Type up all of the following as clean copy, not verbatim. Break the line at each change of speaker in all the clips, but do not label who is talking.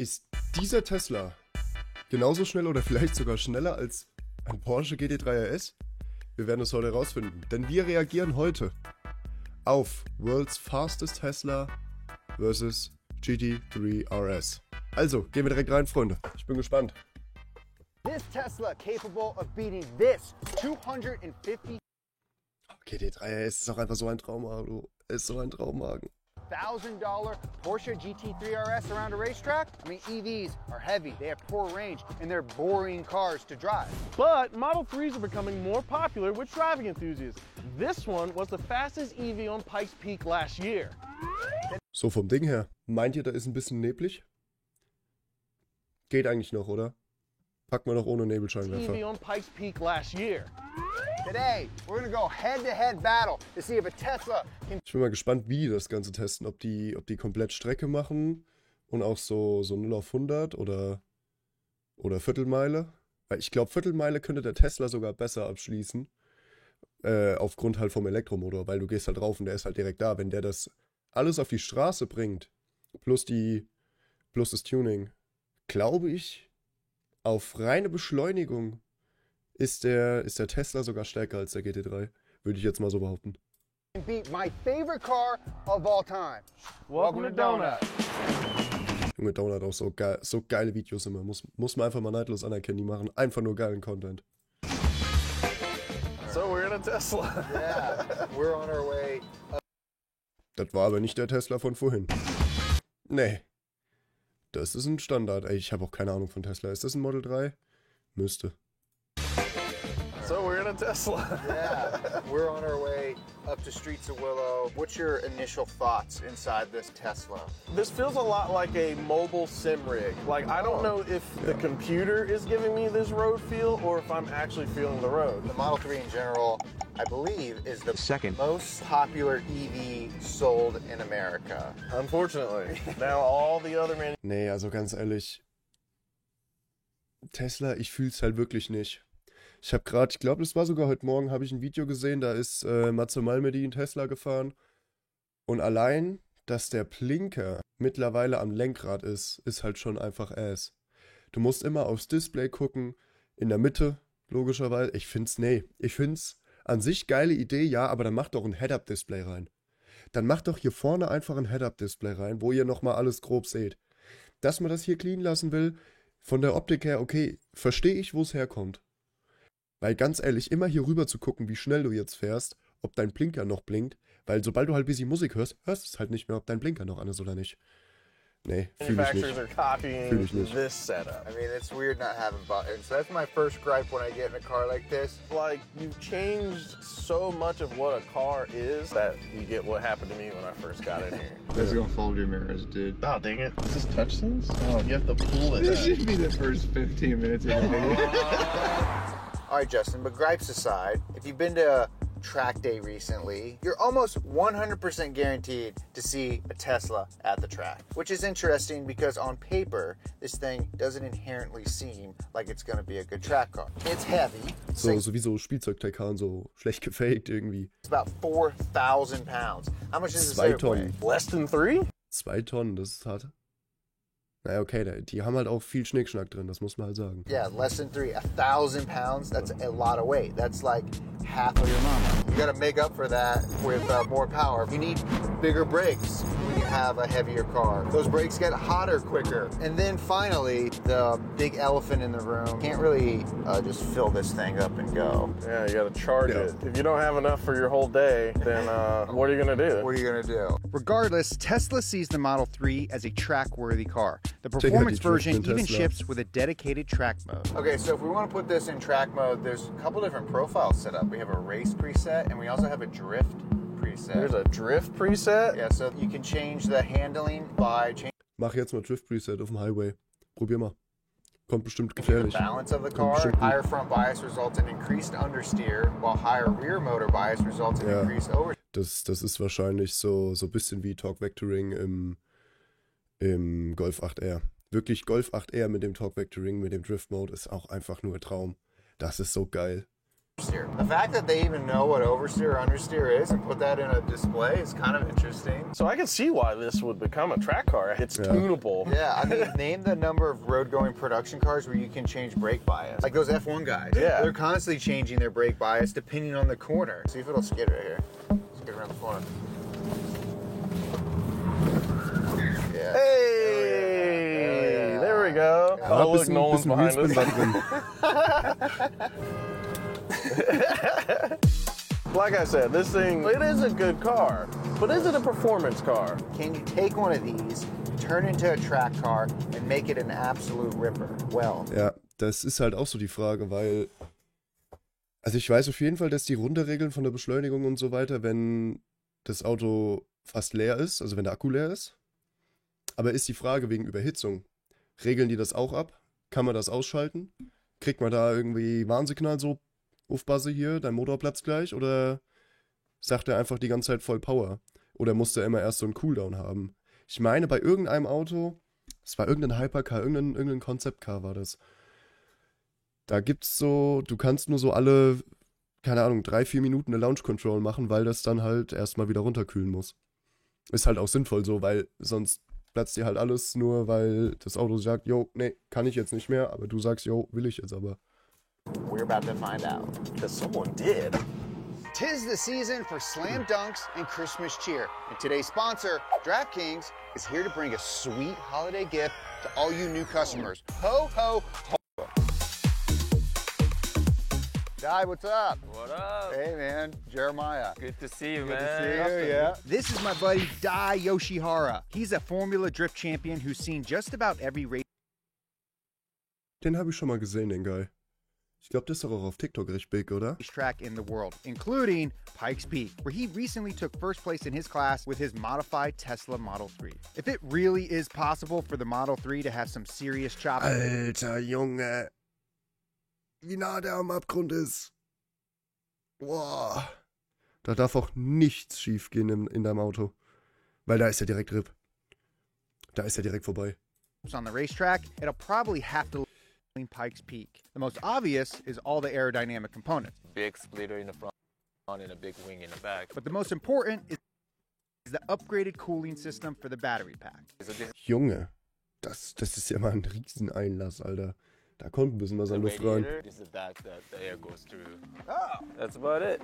Ist dieser Tesla genauso schnell oder vielleicht sogar schneller als ein Porsche GT3 RS? Wir werden es heute herausfinden, denn wir reagieren heute auf World's Fastest Tesla versus GT3 RS. Also, gehen wir direkt rein, Freunde. Ich bin gespannt.
This Tesla capable of beating this 250
GT3 RS ist auch einfach so ein Traumwagen. Ist so ein Traumwagen.
$1,000 Porsche GT3 RS around a racetrack? I mean, EVs are heavy, they have poor range, and they're boring cars to drive.
But Model 3s are becoming more popular with driving enthusiasts. This one was the fastest EV on Pikes Peak last year.
So vom Ding her. Meint ihr, da ist ein bisschen neblig? Geht eigentlich noch, oder? Packen wir doch ohne Nebelscheinwerfer.
EV on Pikes Peak last year.
Today, we're gonna go head-to-head battle to see if a Tesla can...
Ich bin mal gespannt, wie die das Ganze testen. Ob die komplett Strecke machen und auch so 0 auf 100 oder Viertelmeile. Weil ich glaube, Viertelmeile könnte der Tesla sogar besser abschließen. Aufgrund halt vom Elektromotor, weil du gehst halt drauf und der ist halt direkt da. Wenn der das alles auf die Straße bringt, plus das Tuning, glaube ich, auf reine Beschleunigung ist der Tesla sogar stärker als der GT3. Würde ich jetzt mal so behaupten.
beat my favorite car of all time.
Welcome to Donut.
Junge, Donut auch so geile Videos immer. Muss man einfach mal neidlos anerkennen. Die machen einfach nur geilen Content.
So we're in a Tesla.
Yeah, we're on our way.
Das war aber nicht der Tesla von vorhin. Nee. Das ist ein Standard. Ey, ich habe auch keine Ahnung von Tesla. Ist das ein Model 3? Müsste.
So we're in a Tesla.
Yeah, we're on our way up to Streets of Willow. What's your initial thoughts inside this Tesla?
This feels a lot like a mobile sim rig. Like, I don't know if the computer is giving me this road feel or if I'm actually feeling the road.
The Model 3 in general, I believe, is the second most popular EV sold in America.
Unfortunately. Now all the other
Nee, also ganz ehrlich. Tesla, ich fühl's halt wirklich nicht. Ich habe gerade, ich glaube, das war sogar heute Morgen, habe ich ein Video gesehen, da ist Matze Malmedy in Tesla gefahren. Und allein, dass der Blinker mittlerweile am Lenkrad ist halt schon einfach Ass. Du musst immer aufs Display gucken, in der Mitte, logischerweise. Ich find's an sich geile Idee, ja, aber dann mach doch ein Head-Up-Display rein. Dann mach doch hier vorne einfach ein Head-Up-Display rein, wo ihr nochmal alles grob seht. Dass man das hier clean lassen will, von der Optik her, okay, verstehe ich, wo es herkommt. Weil ganz ehrlich, immer hier rüber zu gucken, wie schnell du jetzt fährst, ob dein Blinker noch blinkt, weil sobald du halt ein bisschen Musik hörst, hörst du es halt nicht mehr, ob dein Blinker noch an ist oder nicht. Nee, fühle ich nicht. Fühle ich nicht.
this setup.
I mean, it's weird not having buttons. That's my first gripe when I get in a car like this.
Like, you've changed so much of what a car is that you get what happened to me when I first got in here.
That's gonna fold your mirrors, dude.
Oh, dang it. Is this touch sense? Oh, you have to pull it.
This should be the first 15 minutes of the video.
All right, Justin, but gripes aside, if you've been to a track day recently, you're almost 100% guaranteed to see a Tesla at the track, which is interesting because on paper, this thing doesn't inherently seem like it's going to be a good track car. It's heavy.
So wie so Spielzeug-Taycan, so schlecht gefaked irgendwie.
It's about 4,000 pounds. How much does this
2 Tonnen.
Less than 3?
2 Tonnen, das ist hart. Naja, okay, die haben halt auch viel Schnickschnack drin, das muss man halt sagen.
Yeah, less than 3. 1,000 pounds, that's a lot of weight. That's like half of your mama. You gotta make up for that with more power. You need bigger brakes when you have a heavier car. Those brakes get hotter quicker. And then finally, the big elephant in the room. Can't really just fill this thing up and go.
Yeah, you gotta charge it. If you don't have enough for your whole day, then what are you gonna do?
What are you gonna do? Regardless, Tesla sees the Model 3 as a track-worthy car. The performance version even ships with a dedicated track mode. Okay, so if we want to put this in track mode, there's a couple different profiles set up. We have a race preset, and we also have a drift preset.
There's a drift preset?
Yeah, so you can change the handling by changing
Mach jetzt mal Drift Preset auf dem Highway. Probier mal. Kommt bestimmt
the
gefährlich.
balance of the car. Higher front bias results in increased understeer, while higher rear motor bias results in increased oversteer.
Das ist wahrscheinlich so ein bisschen wie Torque Vectoring im Golf 8R. Wirklich Golf 8R mit dem Torque Vectoring, mit dem Drift Mode ist auch einfach nur ein Traum. Das ist so geil.
Steer. The fact that they even know what oversteer or understeer is and put that in a display is kind of interesting.
So I can see why this would become a track car. It's tunable.
Yeah, I mean, name the number of road-going production cars where you can change brake bias. Like those F1 guys.
Yeah.
They're constantly changing their brake bias depending on the corner. See if it'll skid right here. Skid around the corner. Yeah.
Hey! There we go.
Ja,
Oh, look, no one's behind us. Like I said, this thing, it is a good car, but is it a performance car?
Can you take one of these, turn it into a track car, and make it an absolute ripper? Well.
Ja, das ist halt auch so die Frage, weil, also ich weiß auf jeden Fall, dass die Runterregeln von der Beschleunigung und so weiter, wenn das Auto fast leer ist, also wenn der Akku leer ist. Aber ist die Frage wegen Überhitzung, regeln die das auch ab? Kann man das ausschalten? Kriegt man da irgendwie Warnsignal so, Aufpasse hier, dein Motor platzt gleich? Oder sagt er einfach die ganze Zeit voll Power? Oder muss der immer erst so einen Cooldown haben? Ich meine, bei irgendeinem Auto, es war irgendein Hypercar, irgendein Concept-Car war das. Da gibt's so, du kannst nur so alle, keine Ahnung, 3-4 Minuten eine Launch Control machen, weil das dann halt erstmal wieder runterkühlen muss. Ist halt auch sinnvoll so, weil sonst platzt dir halt alles nur, weil das Auto sagt, jo, nee, kann ich jetzt nicht mehr, aber du sagst, jo, will ich jetzt aber.
We're about to find out.
Because someone did.
'Tis the season for slam dunks and Christmas cheer. And today's sponsor, DraftKings, is here to bring a sweet holiday gift to all you new customers. Ho, ho, ho. Di, what's up?
What up?
Hey, man. Jeremiah.
Good to see you,
Good
man.
to see you, yeah. This is my buddy, Dai Yoshihara. He's a Formula Drift champion who's seen just about every race.
Den habe ich schon mal gesehen, den Guy. Ich glaube, das ist doch auch auf TikTok recht big, oder?
Track in the world, including Pikes Peak, where he recently took first place in his class with his modified Tesla Model 3. If it really is possible for the Model 3 to have some serious chop.
Alter Junge. Wie nah der am Abgrund ist. Boah. Da darf auch nichts schief gehen in deinem Auto. Weil da ist ja direkt RIP. Da ist ja direkt vorbei.
On the racetrack, it'll probably have to Pikes Peak. The most obvious is all the aerodynamic components.
Big splitter in the front and a big wing in the back.
But the most important is the upgraded cooling system for the battery pack.
Junge, das ist ja mal ein Rieseneinlass, Alter. Da kommt ein bisschen was an Luft rein.
This is the back that the air goes through. Oh, that's about it.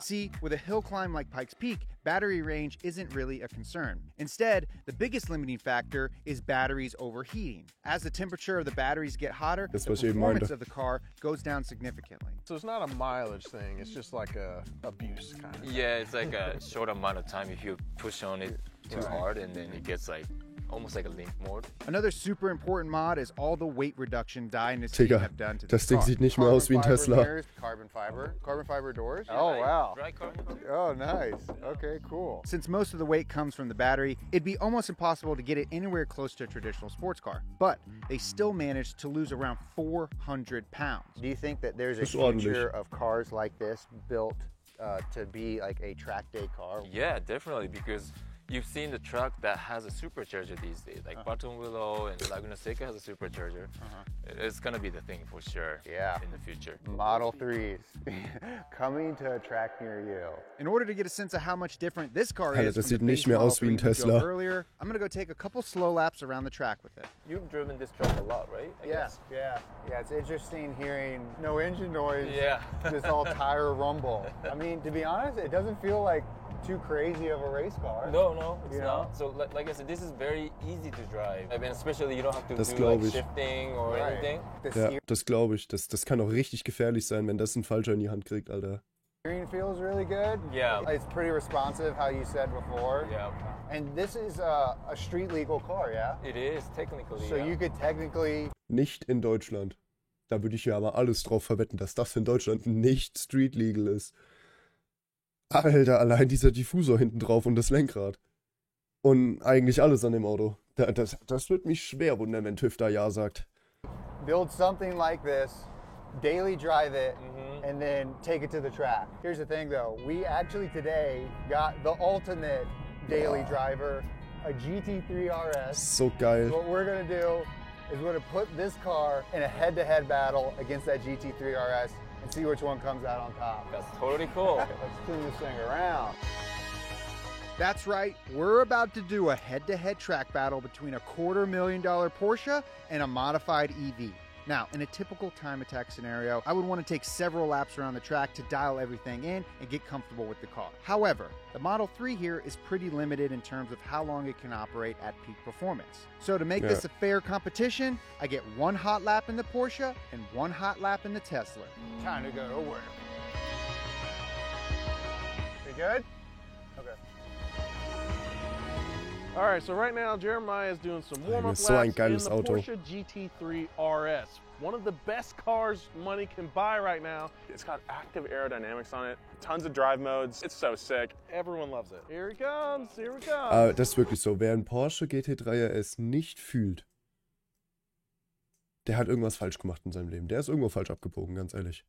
See, with a hill climb like Pikes Peak, battery range isn't really a concern. Instead, the biggest limiting factor is batteries overheating. As the temperature of the batteries get hotter, the performance of the car goes down significantly.
So it's not a mileage thing, it's just like a abuse kind of thing.
Yeah, it's like a short amount of time if you push on it too hard, and then it gets like almost like a link mode.
Another super important mod is all the weight reduction Dai and his team have done to
das
the
Ding
car.
sieht nicht mehr aus wie ein Tesla.
Mirrors, carbon fiber doors. Oh wow.
Dry carbon too?
Oh nice. Okay, cool. Since most of the weight comes from the battery, it'd be almost impossible to get it anywhere close to a traditional sports car. But they still managed to lose around 400 pounds. Do you think that there's a future of cars like this built to be like a track day car?
Yeah, definitely, because you've seen the truck that has a supercharger these days, like Baton Willow and Laguna Seca has a supercharger. It's gonna be the thing for sure.
Yeah.
In the future.
Model 3s coming to a track near you. In order to get a sense of how much different this car is
das
from
sieht
the
nicht
base
mehr
Model
aus wie ein
3 we drove
Tesla.
earlier, I'm gonna go take a couple slow laps around the track with it.
You've driven this truck a lot, right? I guess.
Yeah. It's interesting hearing no engine noise.
Yeah.
Just all tire rumble. I mean, to be honest, it doesn't feel like too crazy of a race car.
No, it's not. So like I said, this is very easy to drive. I mean, especially you don't have to
Das
do
glaub
like
ich.
shifting or anything.
Ja, das glaube ich. Das kann auch richtig gefährlich sein, wenn das ein Falscher in die Hand kriegt, Alter.
Steering feels really good.
Yeah.
It's pretty responsive, how you said before.
Yeah.
And this is a street legal car, yeah?
It is technically.
So you could technically.
Nicht in Deutschland. Da würde ich ja aber alles drauf verwetten, dass das in Deutschland nicht street legal ist. Alter, allein dieser Diffusor hinten drauf und das Lenkrad. Und eigentlich alles an dem Auto. Das wird mich schwer wundern, wenn TÜV da Ja sagt.
Build something like this, daily drive it, and then take it to the track. Here's the thing though, we actually today got the ultimate daily driver, a GT3 RS.
So geil.
What we're gonna do is we're gonna put this car in a head-to-head battle against that GT3 RS and see which one comes out on top.
That's totally cool.
Let's turn this thing around. That's right, we're about to do a head-to-head track battle between a $250,000 Porsche and a modified EV. Now, in a typical time attack scenario, I would want to take several laps around the track to dial everything in and get comfortable with the car. However, the Model 3 here is pretty limited in terms of how long it can operate at peak performance. So to make this a fair competition, I get 1 hot lap in the Porsche and 1 hot lap in the Tesla. Time to go to work. You good? Okay.
All right, so right now Jeremiah is doing some warm-up laps
so ein
in the
geiles Auto.
Porsche GT3 RS. One of the best cars money can buy right now.
It's got active aerodynamics on it, tons of drive modes. It's so sick.
Everyone loves it. Here he comes, here we go.
Das ist wirklich so. Wer einen Porsche GT3 RS nicht fühlt, der hat irgendwas falsch gemacht in seinem Leben. Der ist irgendwo falsch abgebogen, ganz ehrlich.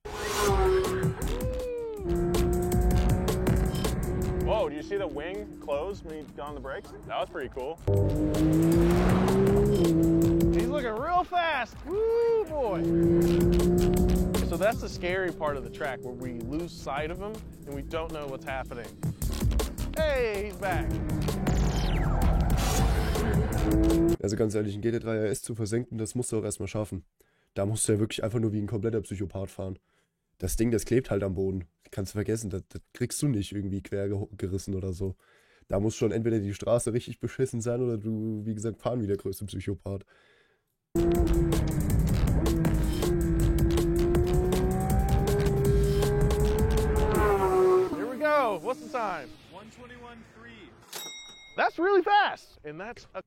Whoa, do you see the wing close when you got on the brakes? That was pretty cool.
He's looking real fast. Woo, boy. So that's the scary part of the track, where we lose sight of him and we don't know what's happening. Hey, he's back.
Also ganz ehrlich, ein GT3 RS zu versenken, das musst du auch erstmal schaffen. Da musst du ja wirklich einfach nur wie ein kompletter Psychopath fahren. Das Ding, das klebt halt am Boden. Kannst du vergessen, das kriegst du nicht irgendwie quer gerissen oder so. Da muss schon entweder die Straße richtig beschissen sein oder du, wie gesagt, fahren wie der größte Psychopath.
Here we go. What's the time?
1:21.3.
That's really fast. And that's a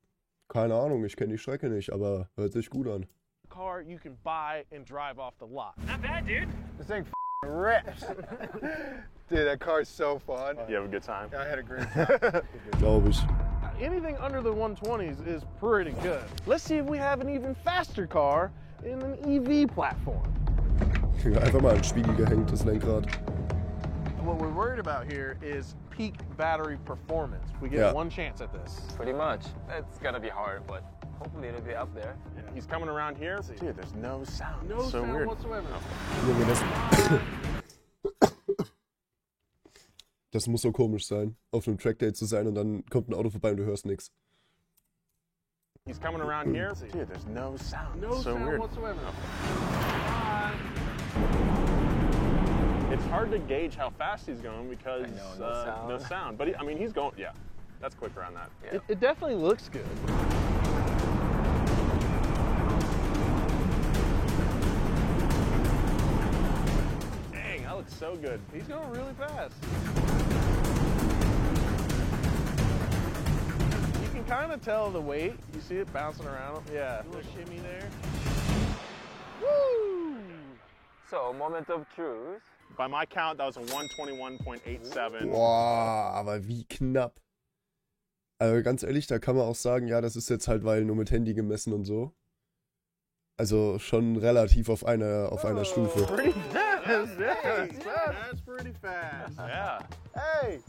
Keine Ahnung, ich kenne die Strecke nicht, aber hört sich gut an.
car you can buy and drive off the lot.
Not bad, dude.
This thing rips. Dude, that car's so fun.
You have a good time?
I had a great time.
Glaube ich.
Anything under the 120s is pretty good. Let's see if we have an even faster car in an EV platform.
Einfach mal an den Spiegel gehängt, das Lenkrad.
What we're worried about here is peak battery performance. We get one chance at this.
Pretty much. It's gonna be hard, but hopefully it'll be up there.
Yeah. He's coming around here. Dude, there's no sound.
No
so
sound
weird.
whatsoever.
Junge, das muss so komisch sein, auf einem Trackday zu sein und dann kommt ein Auto vorbei und du hörst nichts.
He's coming around here. Dude, there's no sound.
No
so
sound
weird.
whatsoever.
It's hard to gauge how fast he's going because
no sound.
But I mean, he's going. Yeah, that's quicker on that.
Yeah.
It definitely looks good.
Dang, that looks so good.
He's going really fast. You can kind of tell the weight. You see it bouncing around. Yeah. A little shimmy there. Woo!
So, moment of truth.
By my count, that was a 1:21.87.
Boah, aber wie knapp. Also ganz ehrlich, da kann man auch sagen, ja, das ist jetzt halt, weil nur mit Handy gemessen und so. Also schon relativ auf einer Stufe.
Pretty fast. That's pretty fast.
Yeah.
Hey!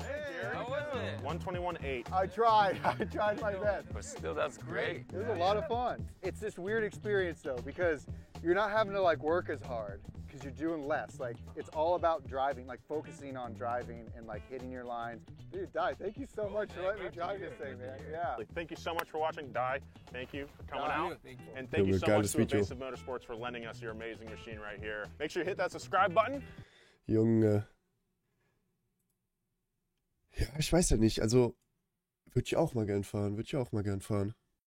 How was it?
1:21.8.
I tried my best.
But still, that's great.
It was a lot of fun. It's this weird experience though, because you're not having to like work as hard, because you're doing less. Like, it's all about driving, like focusing on driving and like hitting your lines. Dude, Di, thank you so much for letting me drive this thing, man. Yeah.
Thank you so much for watching. Di, thank you for coming out.
Thank you.
And thank you so much to
Video.
Evasive Motorsports for lending us your amazing machine right here. Make sure you hit that subscribe button.
Junge. Ja, ich weiß ja nicht, also würde ich auch mal gern fahren,